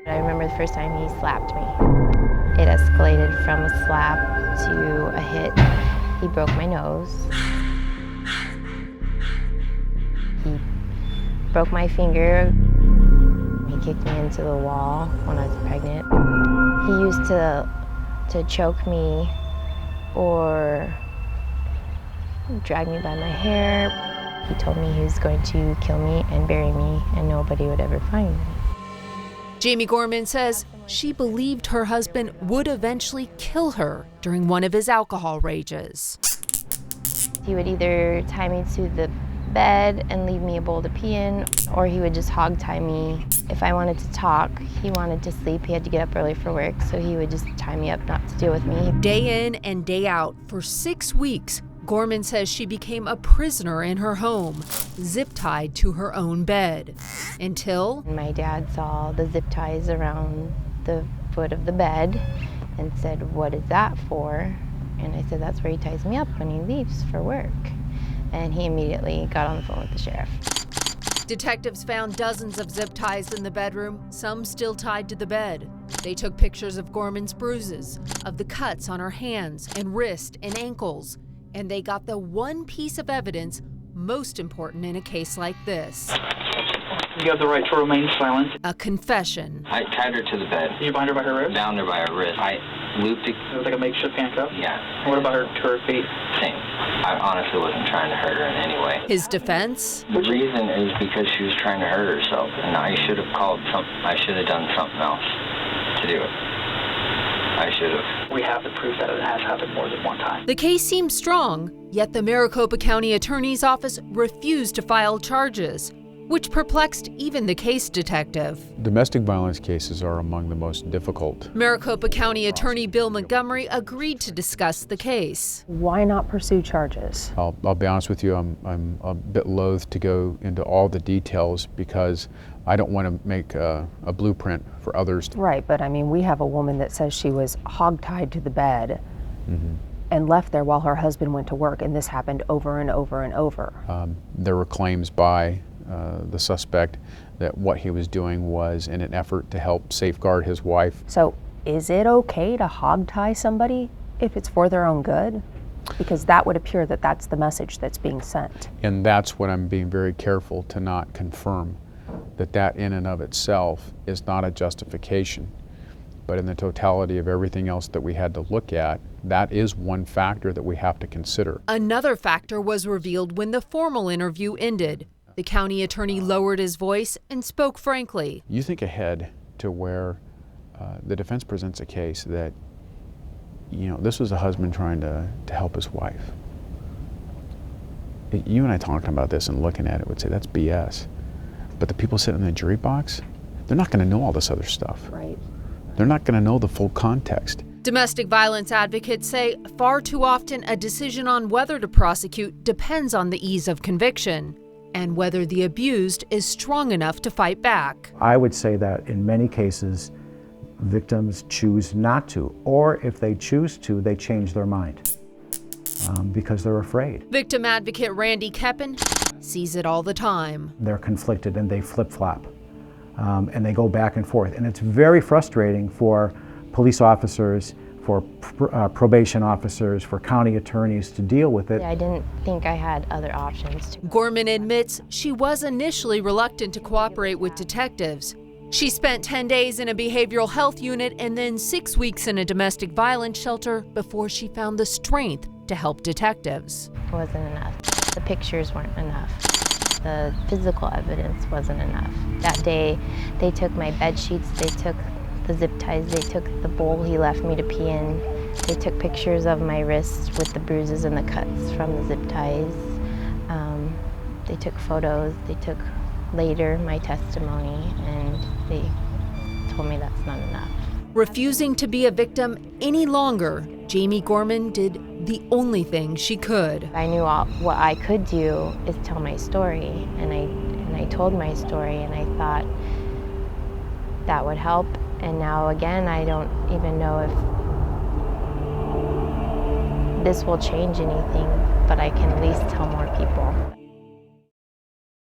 I remember the first time he slapped me. It escalated from a slap to a hit. He broke my nose. He broke my finger. He kicked me into the wall when I was pregnant. He used to choke me or drag me by my hair. He told me he was going to kill me and bury me and nobody would ever find me. Jamie Gorman says she believed her husband would eventually kill her during one of his alcohol rages. He would either tie me to the bed and leave me a bowl to pee in, or he would just hog tie me. If I wanted to talk, he wanted to sleep, he had to get up early for work, so he would just tie me up not to deal with me. Day in and day out, for 6 weeks, Gorman says she became a prisoner in her home, zip-tied to her own bed, until my dad saw the zip ties around the foot of the bed and said, "What is that for?" And I said, "That's where he ties me up when he leaves for work." And he immediately got on the phone with the sheriff. Detectives found dozens of zip ties in the bedroom, some still tied to the bed. They took pictures of Gorman's bruises, of the cuts on her hands and wrist and ankles, and they got the one piece of evidence most important in a case like this. You have the right to remain silent. A confession. I tied her to the bed. You bind her by her wrist? Bound her by her wrist. I looped it. It was like a makeshift handcuff? Yeah. What about her feet? Same. I honestly wasn't trying to hurt her in any way. His defense? The reason is because she was trying to hurt herself, and I should have done something else to do it. I should have. We have the proof that it has happened more than one time. The case seems strong, yet the Maricopa County Attorney's Office refused to file charges, which perplexed even the case detective. Domestic violence cases are among the most difficult. Maricopa County Attorney Bill Montgomery agreed to discuss the case. Why not pursue charges? I'll be honest with you, I'm a bit loath to go into all the details because I don't want to make a blueprint for others. Right, but I mean, we have a woman that says she was hogtied to the bed and left there while her husband went to work, and this happened over and over and over. There were claims by the suspect that what he was doing was in an effort to help safeguard his wife. So is it okay to hogtie somebody if it's for their own good? Because that would appear that that's the message that's being sent. And that's what I'm being very careful to not confirm, that in and of itself is not a justification. But in the totality of everything else that we had to look at, that is one factor that we have to consider. Another factor was revealed when the formal interview ended. The county attorney lowered his voice and spoke frankly. You think ahead to where the defense presents a case that, you know, this was a husband trying to help his wife. You and I talking about this and looking at it would say that's BS. But the people sitting in the jury box, they're not going to know all this other stuff. Right. They're not going to know the full context. Domestic violence advocates say far too often a decision on whether to prosecute depends on the ease of conviction and whether the abused is strong enough to fight back. I would say that in many cases, victims choose not to, or if they choose to, they change their mind because they're afraid. Victim advocate Randy Keppen sees it all the time. They're conflicted and they flip-flop and they go back and forth. And it's very frustrating for police officers, for probation officers, for county attorneys to deal with it. I didn't think I had other options. Gorman admits she was initially reluctant to cooperate with detectives. She spent 10 days in a behavioral health unit and then 6 weeks in a domestic violence shelter before she found the strength to help detectives. It wasn't enough. The pictures weren't enough. The physical evidence wasn't enough. That day, they took my bed sheets, they took the zip ties, they took the bowl he left me to pee in. They took pictures of my wrist with the bruises and the cuts from the zip ties. They took photos, they took later my testimony, and they told me that's not enough. Refusing to be a victim any longer, Jamie Gorman did the only thing she could. I knew what I could do is tell my story, and I told my story, and I thought that would help. And now again, I don't even know if this will change anything, but I can at least tell more people.